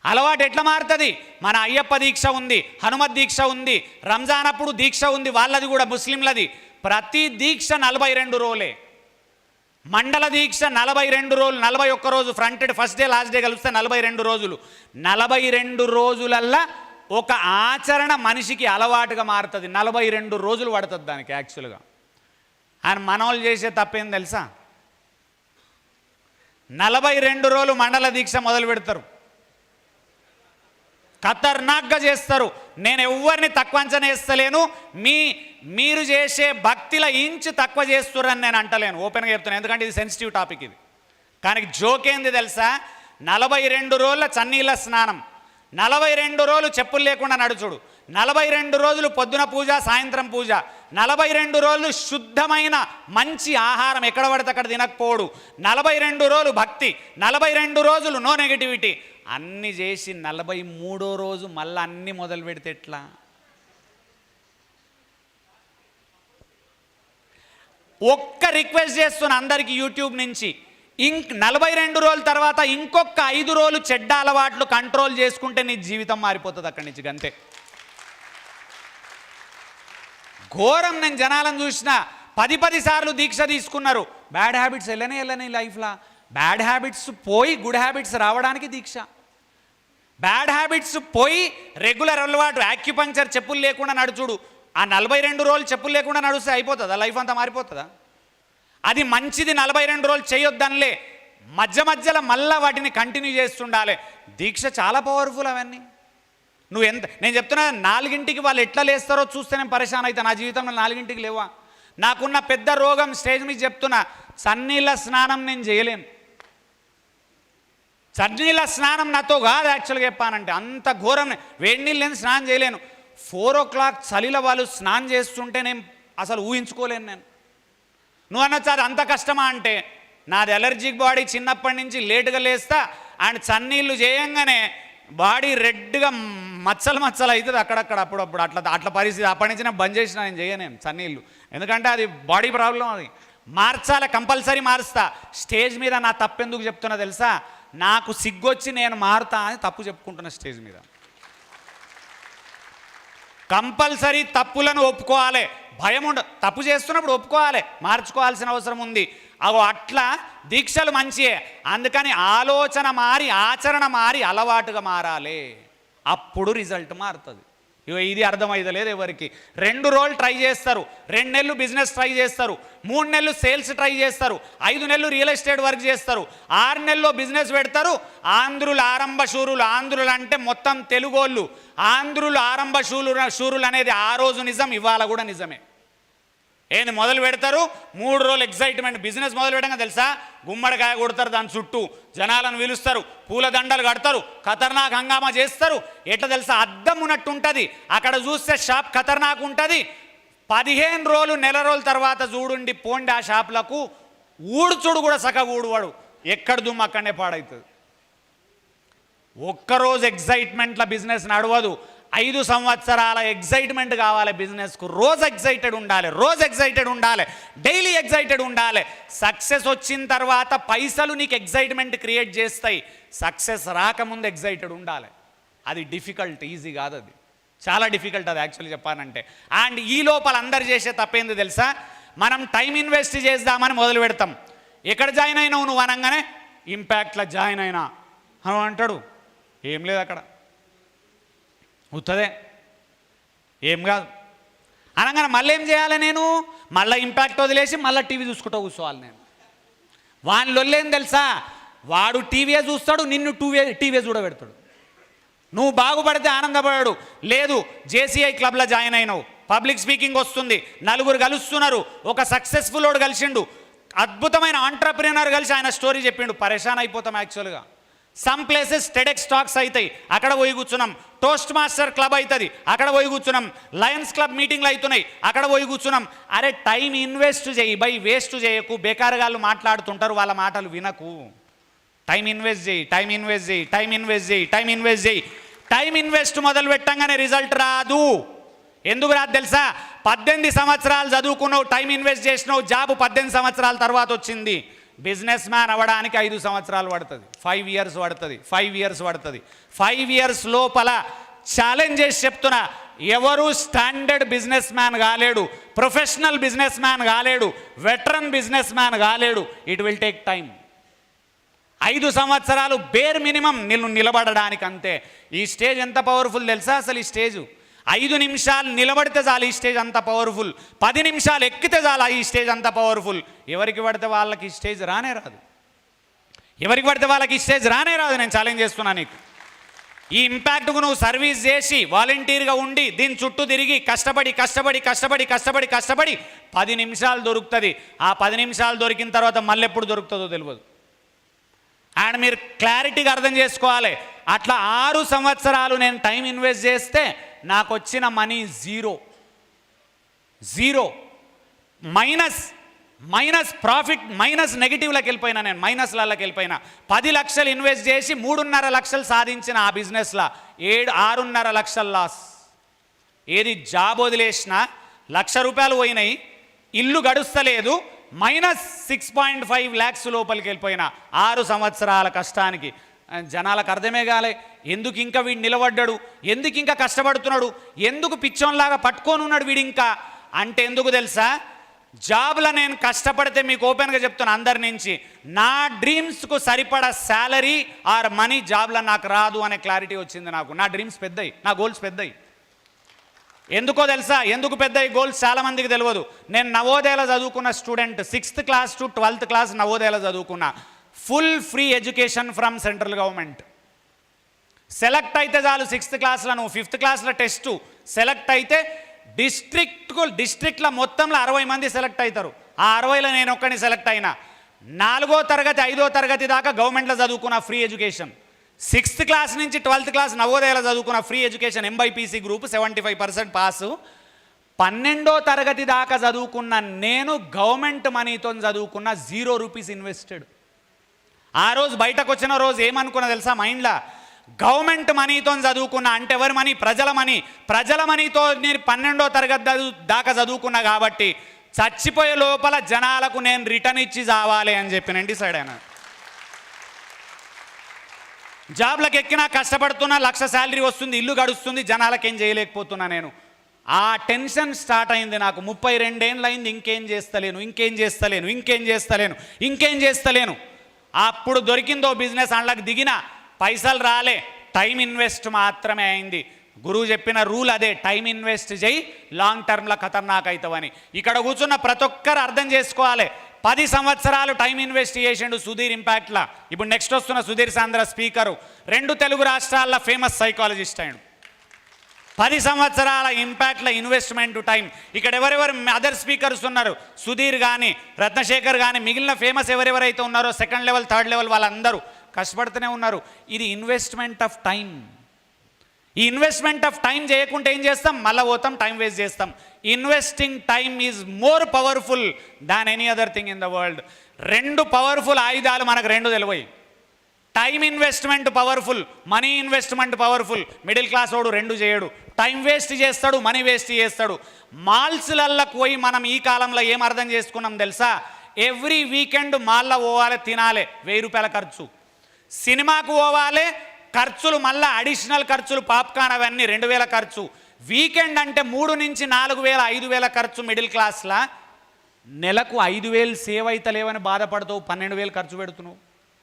అలవాటు ఎట్లా మారుతుంది? మన అయ్యప్ప దీక్ష ఉంది, హనుమత్ దీక్ష ఉంది, రంజాన్ అప్పుడు దీక్ష ఉంది, వాళ్ళది కూడా ముస్లింలది. ప్రతి దీక్ష 42 రోజులే. మండల దీక్ష 42 రోజులు, 41 రోజు fronted, first day last day కలిస్తే 42 రోజులు. 42 రోజులల్లా ఒక ఆచరణ మనిషికి అలవాటుగా మారుతుంది. 42 రోజులు పడుతుంది దానికి యాక్చువల్గా. ఆయన మనోళ్ళు చేసే తప్పేం తెలుసా? 42 రోజులు మండల దీక్ష మొదలు పెడతారు, ఖతర్నాక్గా చేస్తారు. నేను ఎవరిని తక్కువ అంచనా వేస్తలేను, మీరు చేసే భక్తిల ఇంచు తక్కువ చేస్తున్నారని నేను అంటలేను, ఓపెన్గా చెప్తున్నాను, ఎందుకంటే ఇది సెన్సిటివ్ టాపిక్ ఇది. కానీ జోక్ ఏంది తెలుసా? 42 రోజుల చన్నీళ్ళ స్నానం, 42 రోజులు చెప్పులు లేకుండా నడుచుడు, 42 రోజులు పొద్దున పూజ సాయంత్రం పూజ, 42 రోజులు శుద్ధమైన మంచి ఆహారం ఎక్కడ పడితే అక్కడ తినకపోడు, 42 రోజులు భక్తి, 42 రోజులు నో నెగిటివిటీ, అన్నీ చేసి 43వ రోజు మళ్ళీ అన్నీ మొదలు పెడితే ఎట్లా? ఒక్క రిక్వెస్ట్ చేస్తున్నా అందరికీ యూట్యూబ్ నుంచి, 42 రోజుల తర్వాత ఇంకొక 5 రోజులు చెడ్డ అలవాట్లు కంట్రోల్ చేసుకుంటే నీ జీవితం మారిపోతుంది అక్కడి నుంచి. అంతే. ఘోరం. నేను జనాలను చూసిన 10 సార్లు దీక్ష తీసుకున్నారు, బ్యాడ్ హ్యాబిట్స్ వెళ్ళని లైఫ్లో. బ్యాడ్ హ్యాబిట్స్ పోయి గుడ్ హ్యాబిట్స్ రావడానికి దీక్ష. బ్యాడ్ హ్యాబిట్స్ పోయి రెగ్యులర్ అలవాటు, యాక్యుపంక్చర్ చెప్పులు లేకుండా నడుచుడు. ఆ 42 రోజులు చెప్పులు లేకుండా నడుస్తే అయిపోతుందా? లైఫ్ అంతా మారిపోతుందా? అది మంచిది. 42 రోజులు చేయొద్దనిలే, మధ్యలో మళ్ళీ వాటిని కంటిన్యూ చేస్తుండాలి. దీక్ష చాలా పవర్ఫుల్. అవన్నీ నువ్వు నేను చెప్తున్నా, 4ంటికి వాళ్ళు ఎట్లా లేస్తారో చూస్తే నేను పరేషాన్ అవుతా. నా జీవితంలో 4ంటికి లేవా? నాకున్న పెద్ద రోగం, స్టేజ్ మీద చెప్తున్నా, చన్నీళ్ళ స్నానం నేను చేయలేను. చన్నీళ్ళ స్నానం నాతో కాదు యాక్చువల్గా చెప్పానంటే, అంత ఘోరం. వేడి నీళ్ళు నేను స్నానం చేయలేను. 4 o'clock చలిలో వాళ్ళు స్నానం చేస్తుంటే నేను అసలు ఊహించుకోలేను. నువ్వు అనొచ్చు అది అంత కష్టమా అంటే, నాది ఎలర్జిక్ బాడీ, చిన్నప్పటి నుంచి లేటుగా లేస్తా, అండ్ చన్నీళ్ళు చేయంగానే బాడీ రెడ్గా మచ్చలు అవుతుంది అక్కడక్కడ అప్పుడప్పుడు. అట్లా పరిస్థితి. అప్పటి నుంచి నేను బంద్ చేసిన, నేను చేయనేను చన్నీళ్ళు, ఎందుకంటే అది బాడీ ప్రాబ్లం. అది మార్చాలి, కంపల్సరీ మారుస్తా. స్టేజ్ మీద నా తప్పు ఎందుకు చెప్తున్నా తెలుసా? నాకు సిగ్గొచ్చి నేను మారుతా అని తప్పు చెప్పుకుంటున్నా స్టేజ్ మీద. కంపల్సరీ తప్పులను ఒప్పుకోవాలి, భయం ఉండదు. తప్పు చేస్తున్నప్పుడు ఒప్పుకోవాలి, మార్చుకోవాల్సిన అవసరం ఉంది. అట్లా దీక్షలు మంచియే, అందుకని ఆలోచన మారి ఆచరణ మారి అలవాటుగా మారాలి, అప్పుడు రిజల్ట్ మారుతుంది. ఇది అర్థమైతలేదు ఎవరికి. 2 రోజులు ట్రై చేస్తారు, 2 నెలలు బిజినెస్ ట్రై చేస్తారు, 3 నెలలు సేల్స్ ట్రై చేస్తారు, 5 నెలలు రియల్ ఎస్టేట్ వర్క్ చేస్తారు, 6 నెలల్లో బిజినెస్ పెడతారు. ఆంధ్రులు ఆరంభ శూరులు. ఆంధ్రులు అంటే మొత్తం తెలుగోళ్ళు. ఆంధ్రులు ఆరంభ శూరులు అనేది ఆ రోజు నిజం, ఇవాళ కూడా నిజమే. ఏంది మొదలు పెడతారు, 3 రోజులు ఎగ్జైట్మెంట్. బిజినెస్ మొదలు పెట్టగా తెలుసా, గుమ్మడికాయ కొడతారు, దాని చుట్టూ జనాలను పిలుస్తారు, పూల దండలు కడతారు, ఖతర్నాక్ హంగామా చేస్తారు. ఎట్లా తెలుసా, అద్దం ఉన్నట్టు ఉంటుంది. అక్కడ చూస్తే షాప్ ఖతర్నాక్ ఉంటుంది. 15 రోజులు నెల రోజుల తర్వాత చూడుండి పోండి ఆ షాపులకు, ఊడ్చుడు కూడా సగం ఊడువాడు, ఎక్కడ దుమ్ము అక్కడనే పాడవుతుంది. ఒక్కరోజు ఎగ్జైట్మెంట్ల బిజినెస్ నడవదు. 5 సంవత్సరాల ఎగ్జైట్మెంట్ కావాలి బిజినెస్కు. రోజు ఎగ్జైటెడ్ ఉండాలి, డైలీ ఎగ్జైటెడ్ ఉండాలి. సక్సెస్ వచ్చిన తర్వాత పైసలు నీకు ఎగ్జైట్మెంట్ క్రియేట్ చేస్తాయి. సక్సెస్ రాకముందు ఎగ్జైటెడ్ ఉండాలి. అది డిఫికల్ట్, ఈజీ కాదు. అది చాలా డిఫికల్ట్ అది యాక్చువల్లీ చెప్పానంటే. అండ్ ఈ లోపల అందరు చేసే తప్పేంది తెలుసా, మనం టైం ఇన్వెస్ట్ చేద్దామని మొదలు పెడతాం. ఎక్కడ జాయిన్ అయినావు నువ్వు అనగానే, ఇంపాక్ట్లో జాయిన్ అయినా అని అంటాడు. ఏం లేదు అక్కడ, ఉత్తదే, ఏం కాదు అనగానే మళ్ళీ ఏం చేయాలి? నేను మళ్ళీ ఇంపాక్ట్ వదిలేసి మళ్ళీ టీవీ చూసుకుంటూ కూర్చోవాలి. నేను వాని లొల్లేం తెలుసా, వాడు టీవీయే చూస్తాడు, నిన్ను టీవీ చూడబెడతాడు. నువ్వు బాగుపడితే ఆనందపడాడు. లేదు, జేసీఐ క్లబ్లో జాయిన్ అయినావు, పబ్లిక్ స్పీకింగ్ వస్తుంది, 4 కలుస్తున్నారు, ఒక సక్సెస్ఫుల్ వాడు కలిసిండు, అద్భుతమైన ఆంట్రప్రెనర్ కలిసి ఆయన స్టోరీ చెప్పిండు. పరేషాన్ అయిపోతాం యాక్చువల్గా. సమ్ ప్లేసెస్ టెడెక్స్ టాక్స్ అవుతాయి, అక్కడ పోయి కూర్చున్నాం. టోస్ట్ మాస్టర్ క్లబ్ అవుతుంది, అక్కడ పోయి కూర్చున్నాం. లయన్స్ క్లబ్ మీటింగ్లు అవుతున్నాయి, అక్కడ పోయి కూర్చున్నాం. అరే టైం ఇన్వెస్ట్ చేయి, బై వేస్ట్ చేయకు. బేకారుగాళ్ళు మాట్లాడుతుంటారు, వాళ్ళ మాటలు వినకు. టైం ఇన్వెస్ట్ చేయి. టైం ఇన్వెస్ట్ మొదలు పెట్టంగానే రిజల్ట్ రాదు. ఎందుకు రాదు తెలుసా, 18 సంవత్సరాలు చదువుకున్నావు, టైం ఇన్వెస్ట్ చేసినావు, జాబ్ 18 సంవత్సరాల తర్వాత వచ్చింది. బిజినెస్ మ్యాన్ అవ్వడానికి 5 సంవత్సరాలు పడుతుంది, 5 ఇయర్స్ పడుతుంది, 5 ఇయర్స్ పడుతుంది. 5 ఇయర్స్ లోపల ఛాలెంజ్ చేసి చెప్తున్నా, ఎవరు స్టాండర్డ్ బిజినెస్ మ్యాన్ కాలేడు, ప్రొఫెషనల్ బిజినెస్ మ్యాన్ కాలేడు, వెటరన్ బిజినెస్ మ్యాన్ కాలేడు. It will take time. 5 సంవత్సరాలు బేర్ మినిమం నిలబడడానికి అంతే. ఈ స్టేజ్ ఎంత పవర్ఫుల్ తెలుసా? అసలు ఈ స్టేజ్ 5 నిమిషాలు నిలబడితే చాలు, ఈ స్టేజ్ అంత పవర్ఫుల్. 10 నిమిషాలు ఎక్కితే చాలు, ఈ స్టేజ్ అంత పవర్ఫుల్. ఎవరికి పడితే వాళ్ళకి ఈ స్టేజ్ రానే రాదు, ఎవరికి పడితే వాళ్ళకి ఈ స్టేజ్ రానే రాదు. నేను ఛాలెంజ్ చేస్తున్నా నీకు. ఈ ఇంపాక్ట్కు నువ్వు సర్వీస్ చేసి వాలంటీర్గా ఉండి దీని చుట్టూ తిరిగి కష్టపడి 10 నిమిషాలు దొరుకుతుంది. ఆ 10 నిమిషాలు దొరికిన తర్వాత మళ్ళీ ఎప్పుడు దొరుకుతుందో తెలియదు. అండ్ మీరు క్లారిటీగా అర్థం చేసుకోవాలి, అట్లా 6 సంవత్సరాలు నేను టైం ఇన్వెస్ట్ చేస్తే నాకు వచ్చిన money zero, minus profit, minus నెగిటివ్లోకి వెళ్ళిపోయినా, నేను మైనస్లకి వెళ్ళిపోయినా. 10 లక్షలు ఇన్వెస్ట్ చేసి 3.5 లక్షలు సాధించిన ఆ బిజినెస్లో 6.5 లక్షల లాస్. ఏది జాబ్ వదిలేసినా ₹1,00,000 పోయినాయి, ఇల్లు గడుస్తలేదు, మైనస్ 6.5 lakhs లోపలికి వెళ్ళిపోయిన 6 సంవత్సరాల కష్టానికి. జనాలకు అర్థమే కాలే, ఎందుకు ఇంకా వీడు నిలబడ్డాడు, ఎందుకు ఇంకా కష్టపడుతున్నాడు, ఎందుకు పిచ్చోన్లాగా పట్టుకొని ఉన్నాడు వీడు ఇంకా అంటే ఎందుకు తెలుసా? జాబ్లో నేను కష్టపడితే, మీకు ఓపెన్గా చెప్తున్నా అందరి నుంచి, నా డ్రీమ్స్కు సరిపడా శాలరీ ఆర్ మనీ జాబ్లో నాకు రాదు అనే క్లారిటీ వచ్చింది నాకు. నా డ్రీమ్స్ పెద్దయి, నా గోల్స్ పెద్దయి. ఎందుకో తెలుసా? ఎందుకు పెద్ద గోల్స్ చాలామందికి తెలియదు. నేను నవోదయలో చదువుకున్న student, 6th class to 12th class నవోదయలో చదువుకున్నా. Full free education from central government. Select అయితే చాలు 6th classలో, నువ్వు 5th classలో టెస్ట్ సెలెక్ట్ అయితే డిస్ట్రిక్ట్లో మొత్తంలో 60 మంది సెలెక్ట్ అవుతారు. ఆ 60లో నేను ఒక్కడిని సెలెక్ట్ అయినా. 4వ తరగతి 5వ తరగతి దాకా గవర్నమెంట్లో చదువుకున్న ఫ్రీ ఎడ్యుకేషన్. 6th class నుంచి 12th class నవోదయలో చదువుకున్న free education, MYPC group 75% pass. 12వ తరగతి దాకా చదువుకున్న నేను గవర్నమెంట్ మనీతో చదువుకున్న ₹0 ఇన్వెస్టెడ్. ఆ రోజు బయటకు వచ్చిన రోజు ఏమనుకున్నా తెలుసా? మైండ్లో గవర్నమెంట్ మనీతో చదువుకున్నా అంటే ఎవరి మనీ? ప్రజల మనీతో నేను 12వ తరగతి దాకా చదువుకున్నా కాబట్టి చచ్చిపోయే లోపల జనాలకు నేను రిటర్న్ ఇచ్చి చావాలి అని చెప్పి నేను డిసైడ్ అయినా. జాబ్లకు ఎక్కినా, కష్టపడుతున్నా, 1,00,000 శాలరీ వస్తుంది, ఇల్లు గడుస్తుంది, జనాలకు ఏం చేయలేకపోతున్నా నేను. ఆ టెన్షన్ స్టార్ట్ అయింది నాకు. 32 ఏళ్ళు అయింది, ఇంకేం చేస్తలేను. అప్పుడు దొరికిందో బిజినెస్, అందులోకి దిగిన, పైసలు రాలే, టైం ఇన్వెస్ట్ మాత్రమే అయింది. గురువు చెప్పిన రూల్ అదే, టైం ఇన్వెస్ట్ చేయి, లాంగ్ టర్మ్లో ఖతర్నాక్ అవుతావని. ఇక్కడ కూర్చున్న ప్రతి ఒక్కరు అర్థం చేసుకోవాలి. 10 సంవత్సరాలు టైం ఇన్వెస్ట్ చేసిండు సుధీర్ ఇంపాక్ట్లా. ఇప్పుడు నెక్స్ట్ వస్తున్న సుధీర్ సాంద్ర స్పీకరు, 2 తెలుగు రాష్ట్రాల్లో ఫేమస్ సైకాలజిస్ట్ అయ్యాడు. 10 సంవత్సరాల ఇంపాక్ట్ల ఇన్వెస్ట్మెంట్ టైం. ఇక్కడ ఎవరెవరు అదర్ స్పీకర్స్ ఉన్నారు, సుధీర్ కానీ, రత్నశేఖర్ కానీ, మిగిలిన ఫేమస్ ఎవరెవరైతే ఉన్నారో 2nd level 3rd level వాళ్ళందరూ కష్టపడుతూనే ఉన్నారు. ఇది ఇన్వెస్ట్మెంట్ ఆఫ్ టైం. ఈ ఇన్వెస్ట్మెంట్ ఆఫ్ టైం చేయకుంటే ఏం చేస్తాం? మళ్ళీ పోతాం, టైం వేస్ట్ చేస్తాం. Investing time is more powerful than any other thing in the world. 2 powerful ఆయుధాలు మనకు 2 తెలివయి. Time investment powerful, money investment powerful. Middle class వాడు 2 చేయడు, టైం వేస్ట్ చేస్తాడు, మనీ వేస్ట్ చేస్తాడు. మాల్స్లల్లోకి పోయి మనం ఈ కాలంలో ఏం అర్థం చేసుకున్నాం తెలుసా? ఎవ్రీ వీకెండ్ మాల్లో పోవాలి, తినాలి, ₹1000 ఖర్చు. సినిమాకు పోవాలి, ఖర్చులు మళ్ళీ అడిషనల్ ఖర్చులు, పాప్కార్న్ అవన్నీ 2000 ఖర్చు. వీకెండ్ అంటే 3 నుంచి 4000 5000 ఖర్చు. మిడిల్ క్లాస్లో నెలకు 5000 సేవ్ అవుతలేవని బాధపడుతావు, 12,000 ఖర్చు పెడుతున్నావు.